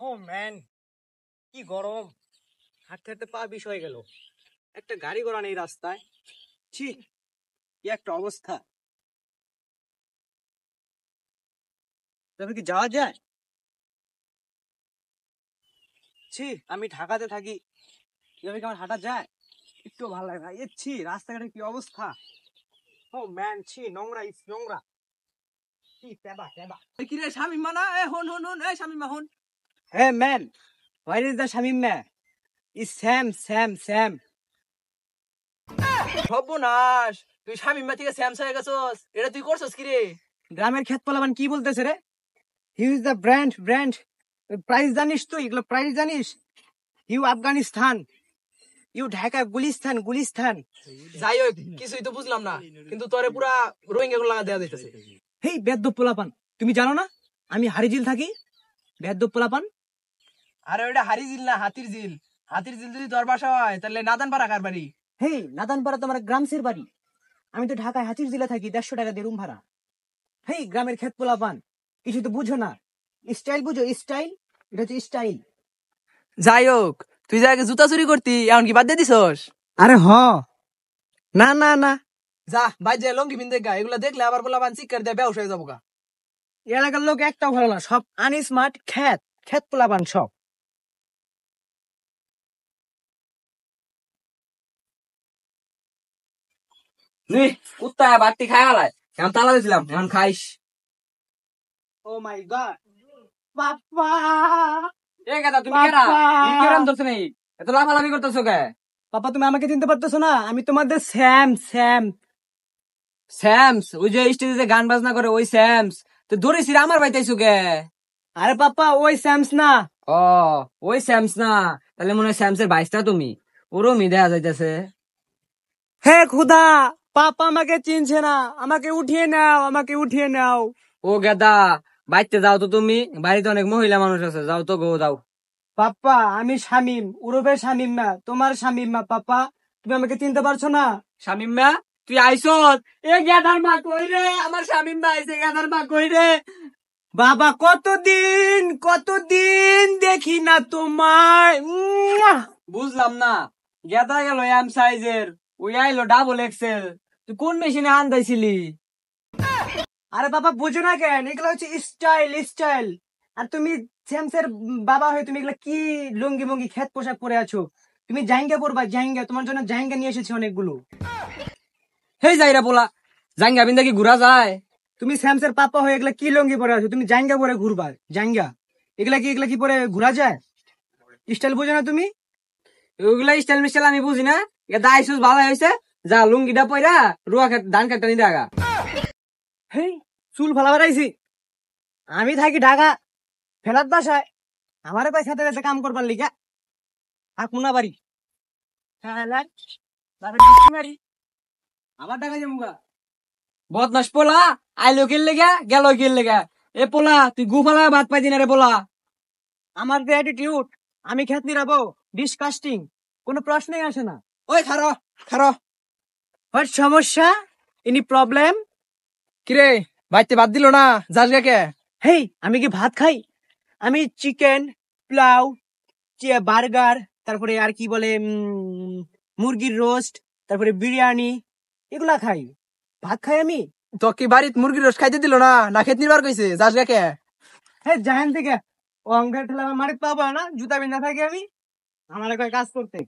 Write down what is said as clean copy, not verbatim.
ও man, কি গরম! হাঁটতে হাঁটতে পা বিষ হয়ে গেল। একটা গাড়ি ঘোড়া নেই রাস্তায়। ছি, কি একটা অবস্থা! তবে কি যাওয়া যায়? ছি, আমি ঢাকাতে থাকি, এভাবে কি আমার হাঁটা যায়? একটু ভালো লাগে না। ছি, রাস্তাঘাটের কি অবস্থা! ও ম্যান, ছি, নোংরা, নোংরা। কি তেবা তেবা! কি রে শামিমা না? এ হন হন হন, এ শামিমা হন। Hey man, where is the Shamim man? Is Sam Sam Sam. সর্বনাশ, তুই শামিমা থেকে স্যামসা হয়ে গেছস। এটা তুই করছস কি রে? গ্রামের ক্ষেত পোলাপান কি বলতেছে রে? He is the brand brand. Price জানিস তুই? এগুলো প্রাইস জানিস? You Afghanistan, you Dhaka Gulistan Gulistan. যাই হোক, কিছুই তো বুঝলাম না, কিন্তু তোরে পুরা রোহিঙ্গা গুলো লাগা দেয়া যাইতেছে। হেই বেদ্য পোলাপান, তুমি জানো না আমি হারিজিল থাকি? বেদ্য পোলাপান। আরে ওইটা হারি জিল না, হাতির জিল। হাতির জিল যদি তোর বাসা হয় তাহলে নাদান পাড়া কার বাড়ি? হেই নাদানপাড়া তোমার গ্রামসের বাড়ি। আমি তো ঢাকায় হাতির জেলা থাকি, 150 টাকা দিয়ে রুম ভাড়া। হেই গ্রামের ক্ষেত পোলাপান, কিছু তো বুঝো না। স্টাইল বুঝো? স্টাইল, এটা হচ্ছে স্টাইল। যাই হোক, তুই যে আগে জুতা চুরি করতি, এখন কি বাদ দিয়ে দিছস? আরে হ, না না না, যা ভাই, যে লঙ্গি পিন দেখা, এগুলা দেখলে আবার বলা বান চিৎকার দিয়ে বেউস হয়ে যাবো গা। এলাকার লোক একটাও ভালো না, সব আনস্মার্ট খ্যাত খ্যাত পোলাপান সব। নে, কুত্তা বাড়তি খাই আলায়, এখন তালা দিছিলাম, এখন খাইস। ও মাই গড, বাপ্পা! এ গাদা, তুমি কেডা? ই কেরাম ধরছ নাই? এত লাফালাফি করতেছো কে? পাপা, তুমি আমাকে চিনতে পারতেছো না? আমি তোমাদের স্যাম স্যাম। স্যামস, ওই যে স্টেজে যে গান বাজনা করে, ওই স্যামস। তো ধরেছি আমার বাইতাইছো কে? আরে পাপা, ওই স্যামস না। ও, ওই স্যামস না? তাহলে মনে হয় স্যামসের বাইশটা তুমি। ওরমই দেখা যাইতেছে। হে খুদা, পাপা আমাকে চিনছে না। আমাকে উঠিয়ে নাও, আমাকে উঠিয়ে নাও। ও গেদা, বাইতে যাও তো তুমি, বাড়িতে অনেক মহিলা মানুষ আছে, যাও তো গো, যাও। পাপা, আমি শামিম, উরুপে শামিম না, তোমার শামিম না। পাপা, তুমি আমাকে চিনতে পারছো না? শামিমা, তুই আইসত? এ গেদার মা কই রে? আমার শামিমা আইছে, গেদার মা কই রে? বাবা, কতদিন কতদিন দেখি না তোমায়। বুঝলাম না, গেদা গেল এম সাইজের, ওই আইলো ডাবল এক্সেল। তুই কোন মেশিনে আনতাইছিলি? আরে বাবা, বুঝো না কেন? এগুলো হচ্ছে স্টাইল স্টাইল। আর তুমি স্যামসের বাবা হয়ে তুমি এগুলো কি লুঙ্গি মুঙ্গি খেত পোশাক পরে আছো? তুমি জাইঙ্গা পরবা, জাইঙ্গা। তোমার জন্য জাইঙ্গা নিয়ে এসেছি অনেকগুলো। হেই যাইরা বলা, জাঙ্গা বিন্দা কি ঘুরা যায়? তুমি স্যামসের পাপা হয়ে এগুলা কি লুঙ্গি পরে আছো? তুমি জাইঙ্গা পরে ঘুরবা, জাইঙ্গা। এগুলা কি পরে ঘুরা যায়? স্টাইল বুঝো না তুমি? ওইগুলা স্টাইল মিস্টাইল আমি বুঝি না। গেদা আইসুস, ভালো হয়েছে। যা লুঙ্গিটা পইরা রুয়া খেত ধান কাটটা নিতে আগা। হেই, চুল ফালা বেড়াইছি। আমি থাকি ঢাকা ফেলাত বাসায়। আমারে পাই সাথে সাথে কাম করবার লিগা থাকুনা বাড়ি। শালার বাপের বিচ্ছি মারি, আবার ঢাকা যাবো গা। বদমাস পোলা, আইলো কিল লেগা, গেল কিল লেগা। এ পোলা, তুই গুফালা ভাত পাই দিনা রে পোলা। আমার যে অ্যাটিটিউড, আমি খেত নিরাবো, ডিসকাস্টিং, কোনো প্রশ্নই আসে না। ওই খারো, খারো। হোয়াট সমস্যা? Any problem? কিরে, বাইতে বাদ দিল না, যাস গা কে? হেই, আমি কি ভাত খাই? আমি চিকেন, পোলাও, বার্গার, তারপরে আর কি বলে মুরগির রোস্ট, তারপরে বিরিয়ানি, এগুলা খাই। ভাত খাই আমি? তো কি বাড়িত মুরগির রোজ খাইতে দিল না, না খেত নিবার কইছে? যাস গা কে? হ্যাঁ, জাহান থেকে ও অঙ্গের ঠেলা আমার মারিত পাবো না, জুতা বিনা থাকি আমি। আমার কয় কাজ করতে।